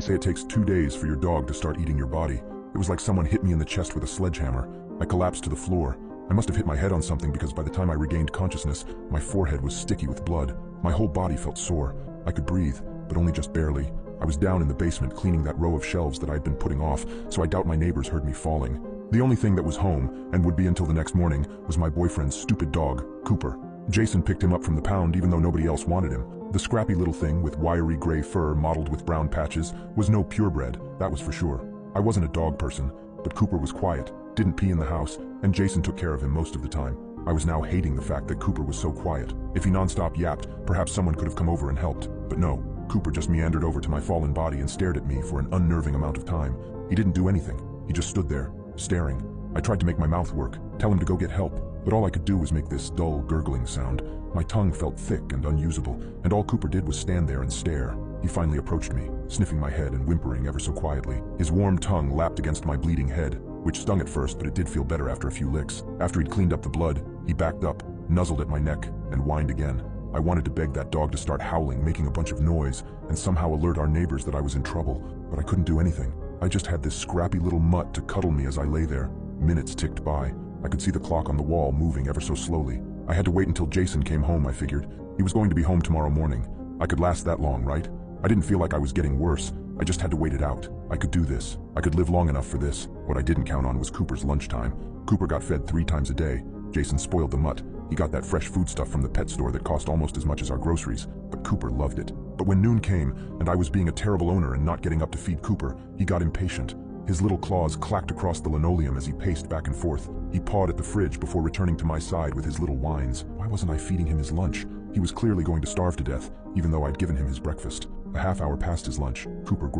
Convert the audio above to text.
They say it takes 2 days for your dog to start eating your body. It was like someone hit me in the chest with a sledgehammer. I collapsed to the floor. I must have hit my head on something because by the time I regained consciousness, my forehead was sticky with blood. My whole body felt sore. I could breathe, but only just barely. I was down in the basement cleaning that row of shelves that I had been putting off, so I doubt my neighbors heard me falling. The only thing that was home, and would be until the next morning, was my boyfriend's stupid dog, Cooper. Jason picked him up from the pound even though nobody else wanted him. The scrappy little thing with wiry gray fur mottled with brown patches was no purebred, that was for sure. I wasn't a dog person, but Cooper was quiet, didn't pee in the house, and Jason took care of him most of the time. I was now hating the fact that Cooper was so quiet. If he nonstop yapped, perhaps someone could have come over and helped. But no, Cooper just meandered over to my fallen body and stared at me for an unnerving amount of time. He didn't do anything. He just stood there, staring. I tried to make my mouth work, tell him to go get help, but all I could do was make this dull, gurgling sound. My tongue felt thick and unusable, and all Cooper did was stand there and stare. He finally approached me, sniffing my head and whimpering ever so quietly. His warm tongue lapped against my bleeding head, which stung at first, but it did feel better after a few licks. After he'd cleaned up the blood, he backed up, nuzzled at my neck, and whined again. I wanted to beg that dog to start howling, making a bunch of noise, and somehow alert our neighbors that I was in trouble, but I couldn't do anything. I just had this scrappy little mutt to cuddle me as I lay there. Minutes ticked by. I could see the clock on the wall moving ever so slowly. I had to wait until Jason came home, I figured. He was going to be home tomorrow morning. I could last that long, right? I didn't feel like I was getting worse. I just had to wait it out. I could do this. I could live long enough for this. What I didn't count on was Cooper's lunchtime. Cooper got fed 3 times a day. Jason spoiled the mutt. He got that fresh foodstuff from the pet store that cost almost as much as our groceries, but Cooper loved it. But when noon came, and I was being a terrible owner and not getting up to feed Cooper, he got impatient. His little claws clacked across the linoleum as he paced back and forth. He pawed at the fridge before returning to my side with his little whines. Why wasn't I feeding him his lunch? He was clearly going to starve to death, even though I'd given him his breakfast. A half hour past his lunch, Cooper growled.